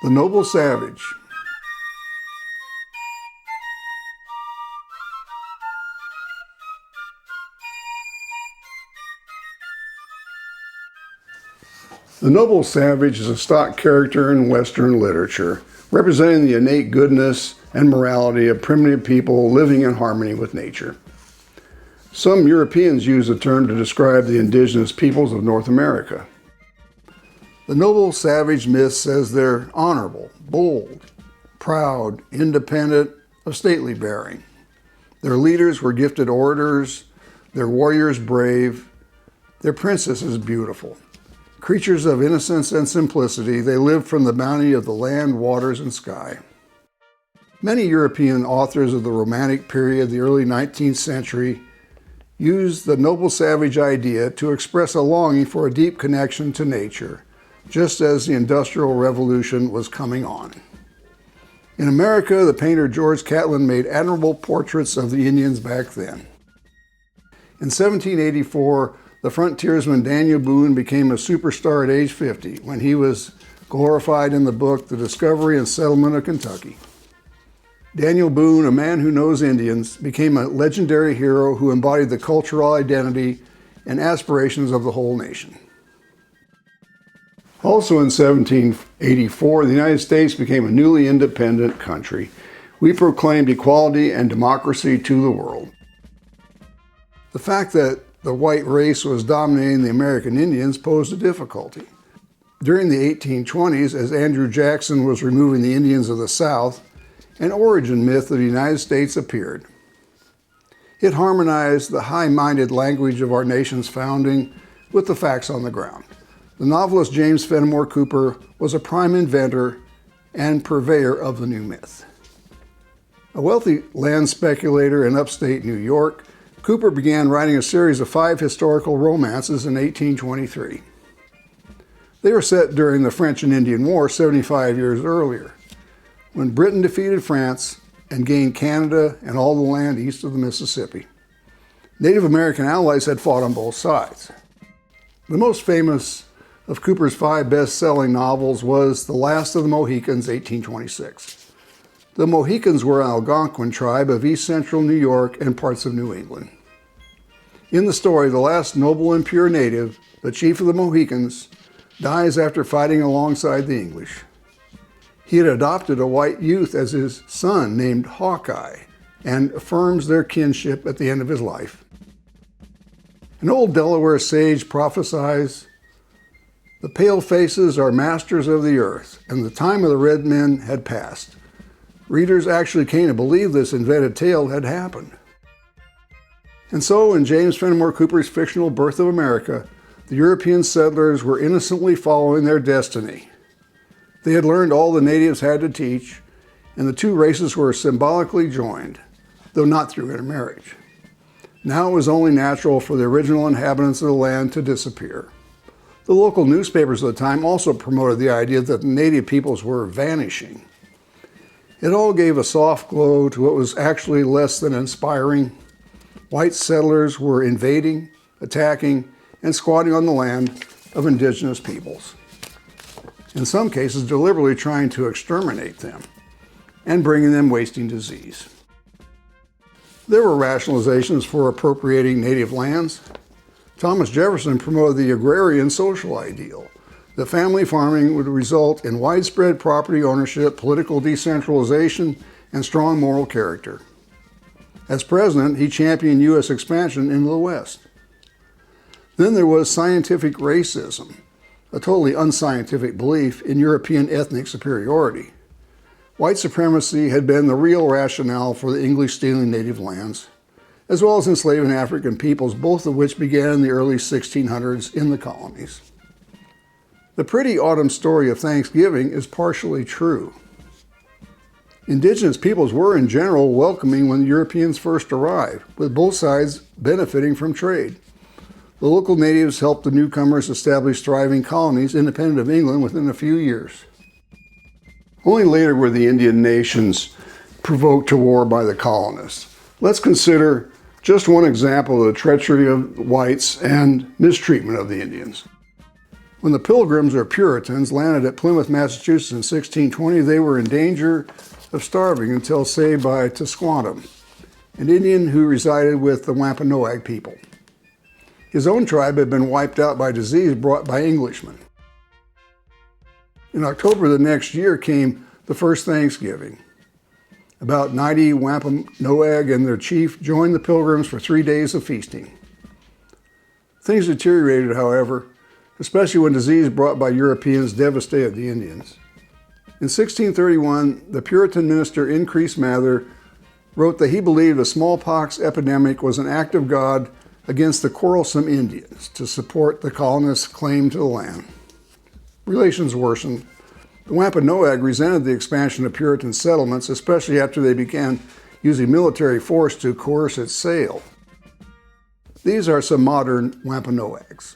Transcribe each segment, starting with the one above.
The noble savage. The noble savage is a stock character in Western literature, representing the innate goodness and morality of primitive people living in harmony with nature. Some Europeans use the term to describe the indigenous peoples of North America. The noble savage myth says they're honorable, bold, proud, independent, of stately bearing. Their leaders were gifted orators, their warriors brave, their princesses beautiful. Creatures of innocence and simplicity, they lived from the bounty of the land, waters, and sky. Many European authors of the Romantic period, the early 19th century, used the noble savage idea to express a longing for a deep connection to nature, just as the Industrial Revolution was coming on. In America, the painter George Catlin made admirable portraits of the Indians back then. In 1784, the frontiersman Daniel Boone became a superstar at age 50 when he was glorified in the book The Discovery and Settlement of Kentucky. Daniel Boone, a man who knows Indians, became a legendary hero who embodied the cultural identity and aspirations of the whole nation. Also in 1784, the United States became a newly independent country. We proclaimed equality and democracy to the world. The fact that the white race was dominating the American Indians posed a difficulty. During the 1820s, as Andrew Jackson was removing the Indians of the South, an origin myth of the United States appeared. It harmonized the high-minded language of our nation's founding with the facts on the ground. The novelist James Fenimore Cooper was a prime inventor and purveyor of the new myth. A wealthy land speculator in upstate New York, Cooper began writing a series of 5 historical romances in 1823. They were set during the French and Indian War 75 years earlier, when Britain defeated France and gained Canada and all the land east of the Mississippi. Native American allies had fought on both sides. The most famous of Cooper's 5 best-selling novels was The Last of the Mohicans, 1826. The Mohicans were an Algonquin tribe of east central New York and parts of New England. In the story, the last noble and pure native, the chief of the Mohicans, dies after fighting alongside the English. He had adopted a white youth as his son named Hawkeye and affirms their kinship at the end of his life. An old Delaware sage prophesies, "The pale faces are masters of the earth, and the time of the red men had passed." Readers actually came to believe this invented tale had happened. And so, in James Fenimore Cooper's fictional Birth of America, the European settlers were innocently following their destiny. They had learned all the natives had to teach, and the two races were symbolically joined, though not through intermarriage. Now it was only natural for the original inhabitants of the land to disappear. The local newspapers of the time also promoted the idea that the native peoples were vanishing. It all gave a soft glow to what was actually less than inspiring. White settlers were invading, attacking, and squatting on the land of indigenous peoples. In some cases, deliberately trying to exterminate them and bringing them wasting disease. There were rationalizations for appropriating native lands. Thomas Jefferson promoted the agrarian social ideal, that family farming would result in widespread property ownership, political decentralization, and strong moral character. As president, he championed U.S. expansion into the West. Then there was scientific racism, a totally unscientific belief in European ethnic superiority. White supremacy had been the real rationale for the English stealing native lands, as well as enslaving African peoples, both of which began in the early 1600s in the colonies. The pretty autumn story of Thanksgiving is partially true. Indigenous peoples were, in general, welcoming when Europeans first arrived, with both sides benefiting from trade. The local natives helped the newcomers establish thriving colonies independent of England within a few years. Only later were the Indian nations provoked to war by the colonists. Let's consider just one example of the treachery of whites and mistreatment of the Indians. When the Pilgrims, or Puritans, landed at Plymouth, Massachusetts in 1620, they were in danger of starving until saved by Tisquantum, an Indian who resided with the Wampanoag people. His own tribe had been wiped out by disease brought by Englishmen. In October the next year came the first Thanksgiving. About 90 Wampanoag and their chief joined the Pilgrims for 3 days of feasting. Things deteriorated, however, especially when disease brought by Europeans devastated the Indians. In 1631, the Puritan minister Increase Mather wrote that he believed a smallpox epidemic was an act of God against the quarrelsome Indians to support the colonists' claim to the land. Relations worsened. The Wampanoag resented the expansion of Puritan settlements, especially after they began using military force to coerce its sale. These are some modern Wampanoags.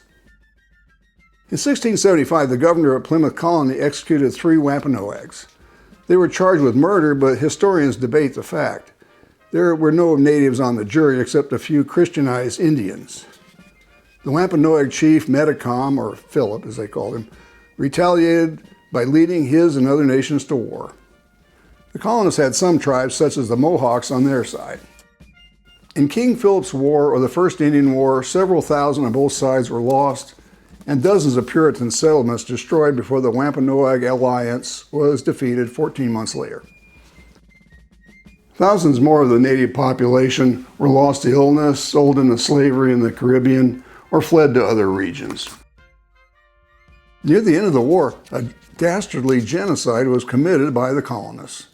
In 1675, the governor of Plymouth Colony executed 3 Wampanoags. They were charged with murder, but historians debate the fact. There were no natives on the jury except a few Christianized Indians. The Wampanoag chief, Metacom, or Philip as they called him, retaliated by leading his and other nations to war. The colonists had some tribes, such as the Mohawks, on their side. In King Philip's War, or the First Indian War, several thousand on both sides were lost, and dozens of Puritan settlements destroyed before the Wampanoag alliance was defeated 14 months later. Thousands more of the native population were lost to illness, sold into slavery in the Caribbean, or fled to other regions. Near the end of the war, a dastardly genocide was committed by the colonists.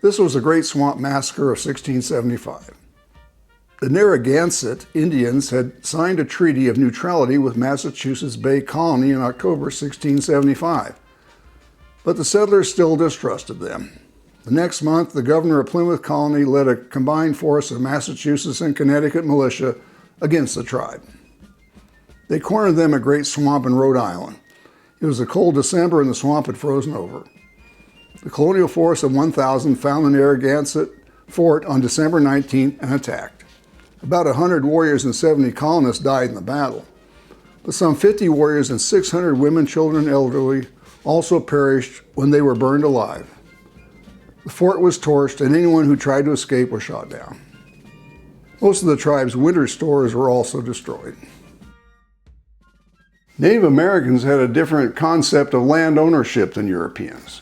This was the Great Swamp Massacre of 1675. The Narragansett Indians had signed a treaty of neutrality with Massachusetts Bay Colony in October 1675, but the settlers still distrusted them. The next month, the governor of Plymouth Colony led a combined force of Massachusetts and Connecticut militia against the tribe. They cornered them at Great Swamp in Rhode Island. It was a cold December and the swamp had frozen over. The colonial force of 1,000 found the Narragansett fort on December 19th and attacked. About 100 warriors and 70 colonists died in the battle, but some 50 warriors and 600 women, children, and elderly also perished when they were burned alive. The fort was torched and anyone who tried to escape was shot down. Most of the tribe's winter stores were also destroyed. Native Americans had a different concept of land ownership than Europeans.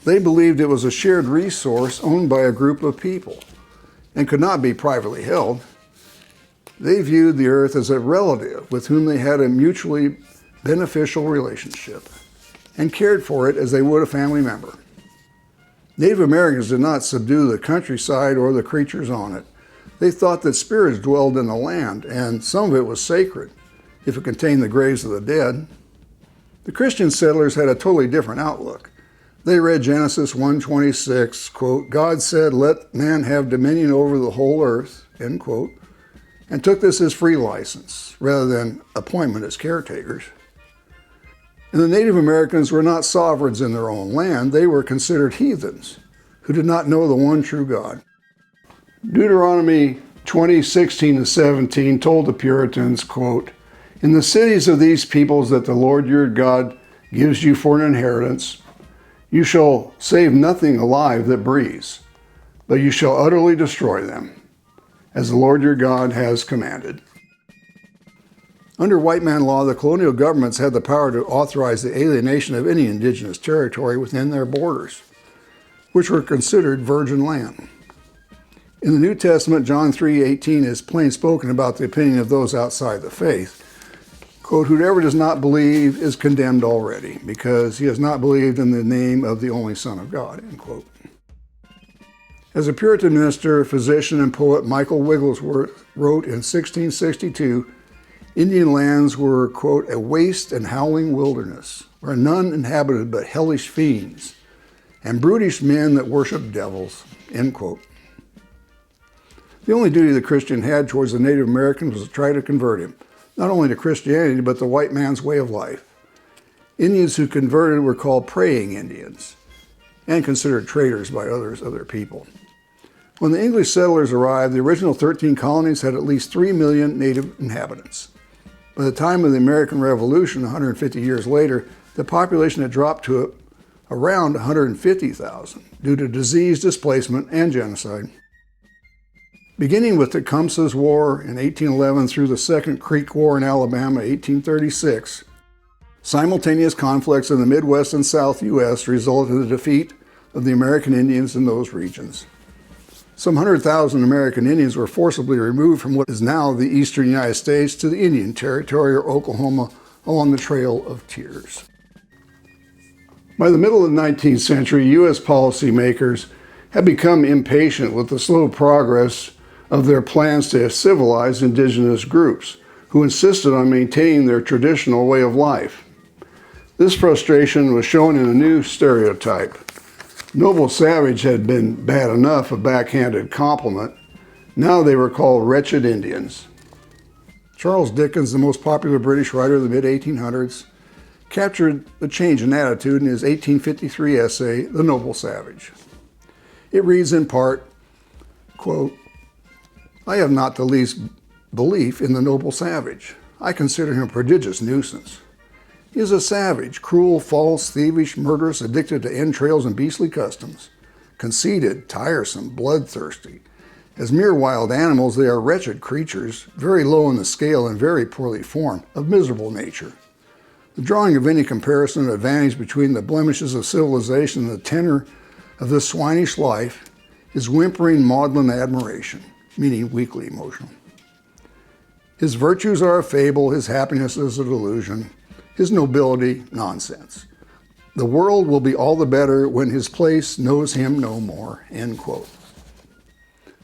They believed it was a shared resource owned by a group of people and could not be privately held. They viewed the earth as a relative with whom they had a mutually beneficial relationship and cared for it as they would a family member. Native Americans did not subdue the countryside or the creatures on it. They thought that spirits dwelled in the land, and some of it was sacred, if it contained the graves of the dead. The Christian settlers had a totally different outlook. They read Genesis 1:26, quote, "God said, let man have dominion over the whole earth," end quote, and took this as free license, rather than appointment as caretakers. And the Native Americans were not sovereigns in their own land. They were considered heathens who did not know the one true God. Deuteronomy 20:16-17 told the Puritans, quote, "In the cities of these peoples that the Lord your God gives you for an inheritance, you shall save nothing alive that breathes, but you shall utterly destroy them, as the Lord your God has commanded." Under white man law, the colonial governments had the power to authorize the alienation of any indigenous territory within their borders, which were considered virgin land. In the New Testament, John 3:18 is plain spoken about the opinion of those outside the faith. Quote, "Whoever does not believe is condemned already, because he has not believed in the name of the only Son of God," end quote. As a Puritan minister, physician, and poet, Michael Wigglesworth wrote in 1662, Indian lands were, quote, "a waste and howling wilderness, where none inhabited but hellish fiends, and brutish men that worship devils," end quote. The only duty the Christian had towards the Native Americans was to try to convert him, not only to Christianity, but the white man's way of life. Indians who converted were called praying Indians, and considered traitors by other people. When the English settlers arrived, the original 13 colonies had at least 3 million native inhabitants. By the time of the American Revolution, 150 years later, the population had dropped to around 150,000 due to disease, displacement, and genocide. Beginning with Tecumseh's War in 1811 through the Second Creek War in Alabama, 1836, simultaneous conflicts in the Midwest and South U.S. resulted in the defeat of the American Indians in those regions. Some 100,000 American Indians were forcibly removed from what is now the eastern United States to the Indian Territory or Oklahoma along the Trail of Tears. By the middle of the 19th century, U.S. policymakers had become impatient with the slow progress of their plans to civilize indigenous groups who insisted on maintaining their traditional way of life. This frustration was shown in a new stereotype. Noble savage had been bad enough a backhanded compliment. Now they were called wretched Indians. Charles Dickens, the most popular British writer of the mid-1800s, captured the change in attitude in his 1853 essay, The Noble Savage. It reads in part, quote, "I have not the least belief in the noble savage. I consider him a prodigious nuisance. He is a savage, cruel, false, thievish, murderous, addicted to entrails and beastly customs, conceited, tiresome, bloodthirsty. As mere wild animals, they are wretched creatures, very low in the scale and very poorly formed, of miserable nature. The drawing of any comparison or advantage between the blemishes of civilization and the tenor of this swinish life is whimpering maudlin admiration," meaning weakly emotional. "His virtues are a fable, his happiness is a delusion, his nobility, nonsense. The world will be all the better when his place knows him no more," end quote.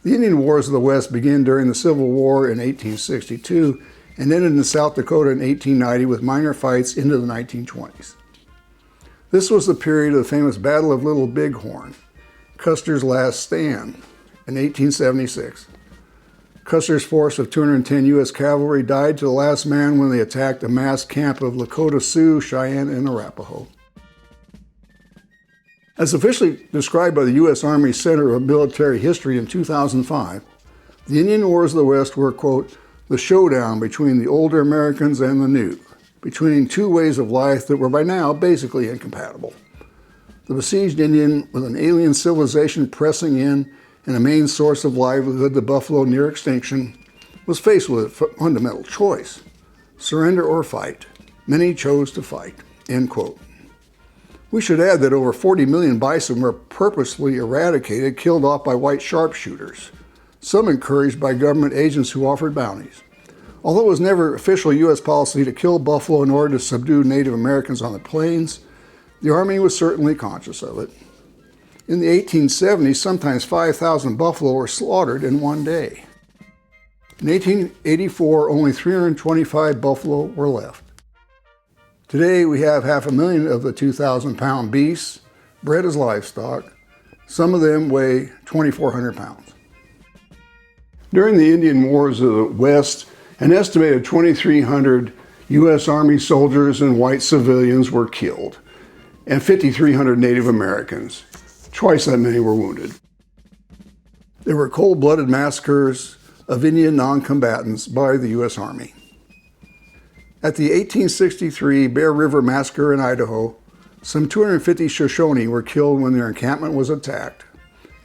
The Indian Wars of the West began during the Civil War in 1862 and ended in South Dakota in 1890 with minor fights into the 1920s. This was the period of the famous Battle of Little Bighorn, Custer's last stand, in 1876. Custer's force of 210 U.S. cavalry died to the last man when they attacked a massed camp of Lakota Sioux, Cheyenne, and Arapaho. As officially described by the U.S. Army Center of Military History in 2005, the Indian Wars of the West were, quote, "the showdown between the older Americans and the new, between two ways of life that were by now basically incompatible. The besieged Indian, with an alien civilization pressing in and a main source of livelihood, the buffalo near extinction, was faced with a fundamental choice: surrender or fight. Many chose to fight," end quote. We should add that over 40 million bison were purposely eradicated, killed off by white sharpshooters, some encouraged by government agents who offered bounties. Although it was never official U.S. policy to kill buffalo in order to subdue Native Americans on the plains, the Army was certainly conscious of it. In the 1870s, sometimes 5,000 buffalo were slaughtered in one day. In 1884, only 325 buffalo were left. Today, we have 500,000 of the 2,000-pound beasts bred as livestock. Some of them weigh 2,400 pounds. During the Indian Wars of the West, an estimated 2,300 U.S. Army soldiers and white civilians were killed, and 5,300 Native Americans. Twice that many were wounded. There were cold-blooded massacres of Indian non-combatants by the U.S. Army. At the 1863 Bear River Massacre in Idaho, some 250 Shoshone were killed when their encampment was attacked.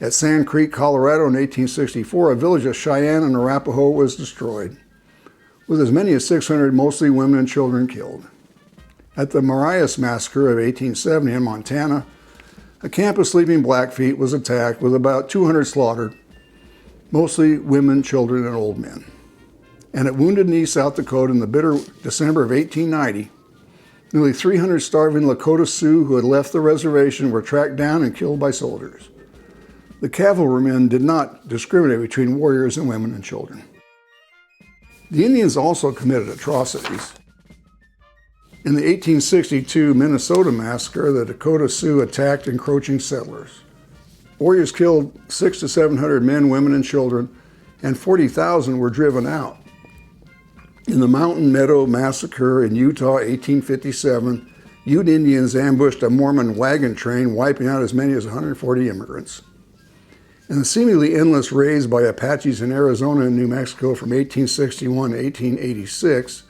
At Sand Creek, Colorado in 1864, a village of Cheyenne and Arapaho was destroyed, with as many as 600 mostly women and children killed. At the Marias Massacre of 1870 in Montana, a camp of sleeping Blackfeet was attacked with about 200 slaughtered, mostly women, children, and old men. And at Wounded Knee, South Dakota in the bitter December of 1890, nearly 300 starving Lakota Sioux who had left the reservation were tracked down and killed by soldiers. The cavalrymen did not discriminate between warriors and women and children. The Indians also committed atrocities. In the 1862 Minnesota Massacre, the Dakota Sioux attacked encroaching settlers. Warriors killed 600 to 700 men, women, and children, and 40,000 were driven out. In the Mountain Meadow Massacre in Utah, 1857, Ute Indians ambushed a Mormon wagon train, wiping out as many as 140 immigrants. In the seemingly endless raids by Apaches in Arizona and New Mexico from 1861 to 1886,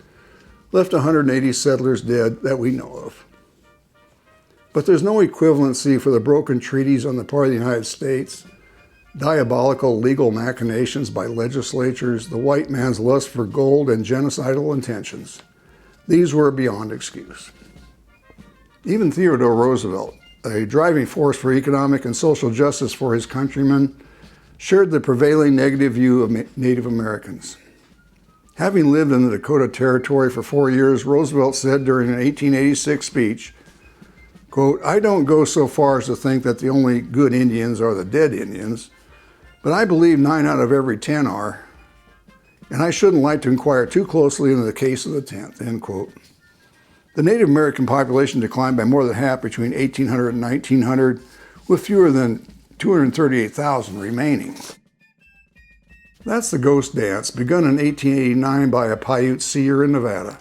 left 180 settlers dead that we know of. But there's no equivalency for the broken treaties on the part of the United States, diabolical legal machinations by legislatures, the white man's lust for gold, and genocidal intentions. These were beyond excuse. Even Theodore Roosevelt, a driving force for economic and social justice for his countrymen, shared the prevailing negative view of Native Americans. Having lived in the Dakota Territory for 4 years, Roosevelt said during an 1886 speech, quote, "I don't go so far as to think that the only good Indians are the dead Indians, but I believe 9 out of every 10 are, and I shouldn't like to inquire too closely into the case of the 10th, end quote. The Native American population declined by more than half between 1800 and 1900, with fewer than 238,000 remaining. That's the ghost dance, begun in 1889 by a Paiute seer in Nevada.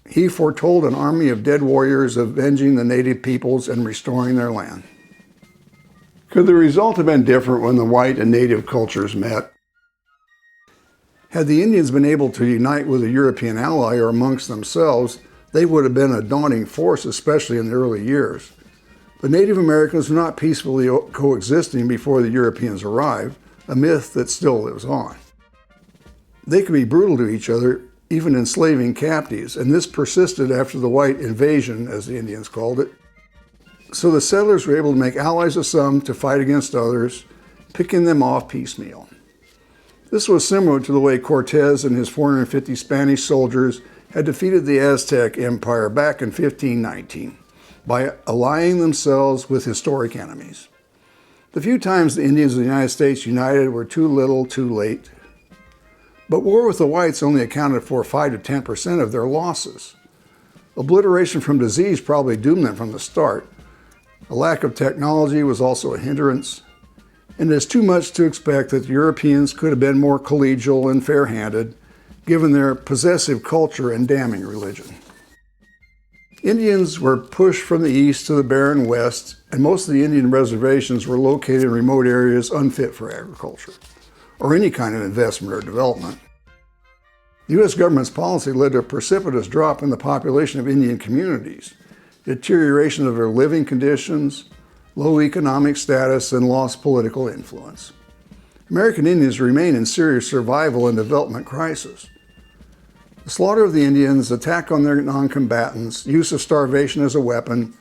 He foretold an army of dead warriors avenging the native peoples and restoring their land. Could the result have been different when the white and native cultures met? Had the Indians been able to unite with a European ally or amongst themselves, they would have been a daunting force, especially in the early years. The Native Americans were not peacefully coexisting before the Europeans arrived, a myth that still lives on. They could be brutal to each other, even enslaving captives, and this persisted after the white invasion, as the Indians called it. So the settlers were able to make allies of some to fight against others, picking them off piecemeal. This was similar to the way Cortez and his 450 Spanish soldiers had defeated the Aztec Empire back in 1519 by allying themselves with historic enemies. The few times the Indians of the United States united were too little, too late. But war with the whites only accounted for 5 to 10% of their losses. Obliteration from disease probably doomed them from the start. A lack of technology was also a hindrance, and it is too much to expect that the Europeans could have been more collegial and fair-handed, given their possessive culture and damning religion. Indians were pushed from the east to the barren west, and most of the Indian reservations were located in remote areas unfit for agriculture or any kind of investment or development. The U.S. government's policy led to a precipitous drop in the population of Indian communities, deterioration of their living conditions, low economic status, and lost political influence. American Indians remain in serious survival and development crisis. The slaughter of the Indians, attack on their non-combatants, use of starvation as a weapon,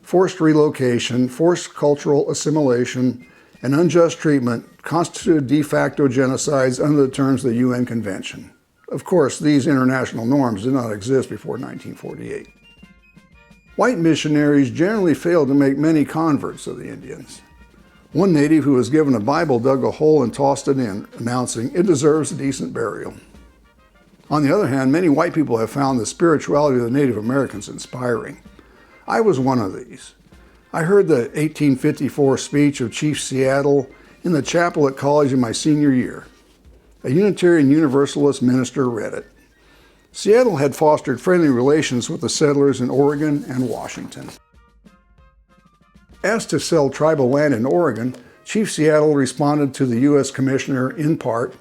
forced relocation, forced cultural assimilation, and unjust treatment constituted de facto genocides under the terms of the UN Convention. Of course, these international norms did not exist before 1948. White missionaries generally failed to make many converts of the Indians. One native who was given a Bible dug a hole and tossed it in, announcing, "It deserves a decent burial." On the other hand, many white people have found the spirituality of the Native Americans inspiring. I was one of these. I heard the 1854 speech of Chief Seattle in the chapel at college in my senior year. A Unitarian Universalist minister read it. Seattle had fostered friendly relations with the settlers in Oregon and Washington. Asked to sell tribal land in Oregon, Chief Seattle responded to the U.S. Commissioner in part,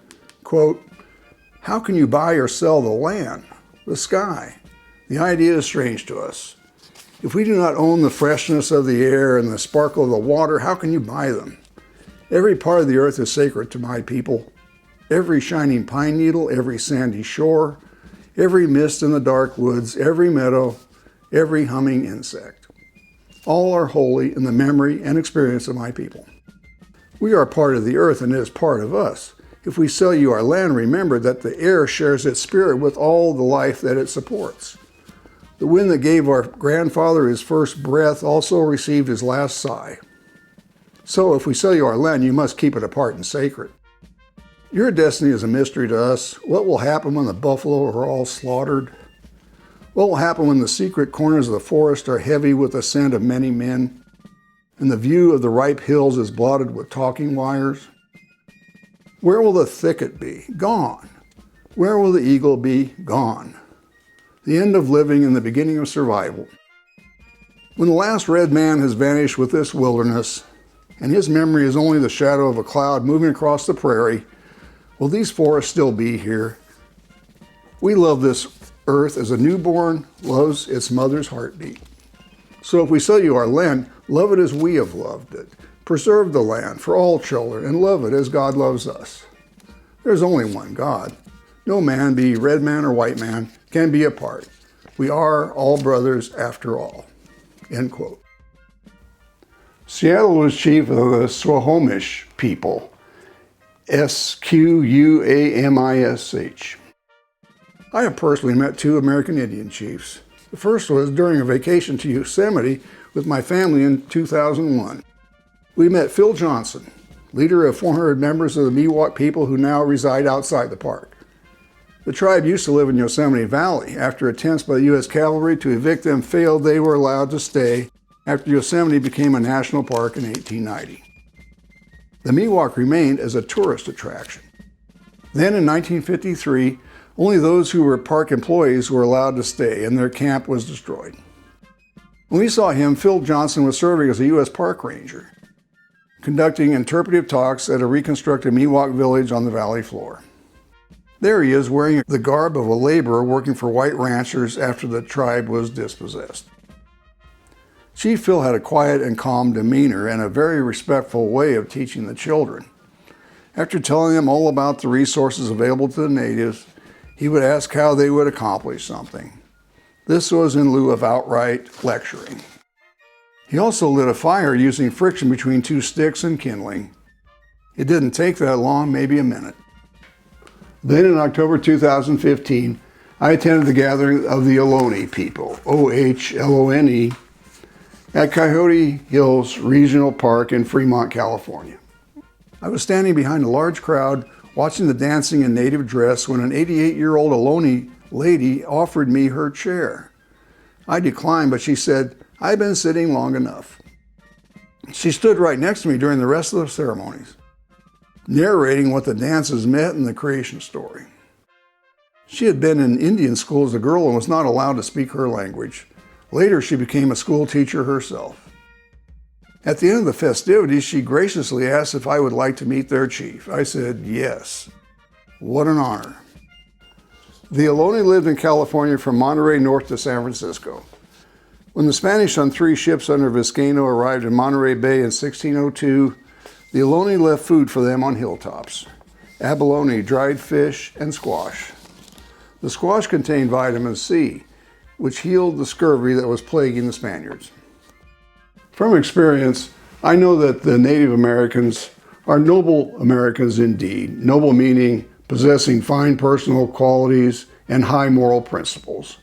quote, "How can you buy or sell the land, the sky? The idea is strange to us. If we do not own the freshness of the air and the sparkle of the water, how can you buy them? Every part of the earth is sacred to my people. Every shining pine needle, every sandy shore, every mist in the dark woods, every meadow, every humming insect. All are holy in the memory and experience of my people. We are part of the earth and it is part of us. If we sell you our land, remember that the air shares its spirit with all the life that it supports. The wind that gave our grandfather his first breath also received his last sigh. So if we sell you our land, you must keep it apart and sacred. Your destiny is a mystery to us. What will happen when the buffalo are all slaughtered? What will happen when the secret corners of the forest are heavy with the scent of many men, and the view of the ripe hills is blotted with talking wires? Where will the thicket be? Gone. Where will the eagle be? Gone. The end of living and the beginning of survival. When the last red man has vanished with this wilderness, and his memory is only the shadow of a cloud moving across the prairie, will these forests still be here? We love this earth as a newborn loves its mother's heartbeat. So if we sell you our land, love it as we have loved it. Preserve the land for all children and love it as God loves us. There's only one God. No man, be red man or white man, can be apart. We are all brothers after all." End quote. Seattle was chief of the Squamish people, Squamish. I have personally met two American Indian chiefs. The first was during a vacation to Yosemite with my family in 2001. We met Phil Johnson, leader of 400 members of the Miwok people who now reside outside the park. The tribe used to live in Yosemite Valley. After attempts by the U.S. cavalry to evict them failed, they were allowed to stay after Yosemite became a national park in 1890. The Miwok remained as a tourist attraction. Then in 1953, only those who were park employees were allowed to stay, and their camp was destroyed. When we saw him, Phil Johnson was serving as a U.S. park ranger, conducting interpretive talks at a reconstructed Miwok village on the valley floor. There he is, wearing the garb of a laborer working for white ranchers after the tribe was dispossessed. Chief Phil had a quiet and calm demeanor and a very respectful way of teaching the children. After telling them all about the resources available to the natives, he would ask how they would accomplish something. This was in lieu of outright lecturing. He also lit a fire using friction between two sticks and kindling. It didn't take that long, maybe a minute. Then in October 2015, I attended the gathering of the Ohlone people, Ohlone, at Coyote Hills Regional Park in Fremont, California. I was standing behind a large crowd watching the dancing in native dress when an 88-year-old Ohlone lady offered me her chair. I declined, but she said, "I've been sitting long enough." She stood right next to me during the rest of the ceremonies, narrating what the dances meant and the creation story. She had been in Indian school as a girl and was not allowed to speak her language. Later, she became a school teacher herself. At the end of the festivities, she graciously asked if I would like to meet their chief. I said, yes. What an honor. The Ohlone lived in California from Monterey north to San Francisco. When the Spanish on 3 ships under Vizcaino arrived in Monterey Bay in 1602, the Ohlone left food for them on hilltops: abalone, dried fish, and squash. The squash contained vitamin C, which healed the scurvy that was plaguing the Spaniards. From experience, I know that the Native Americans are noble Americans indeed, noble meaning possessing fine personal qualities and high moral principles.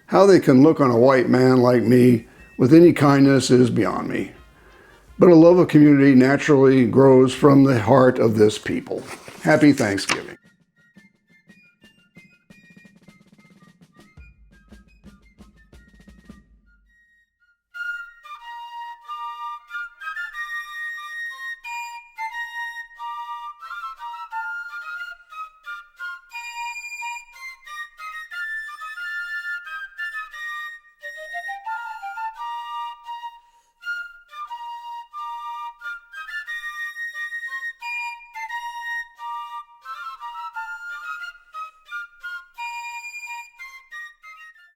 How they can look on a white man like me with any kindness is beyond me. But a love of community naturally grows from the heart of this people. Happy Thanksgiving.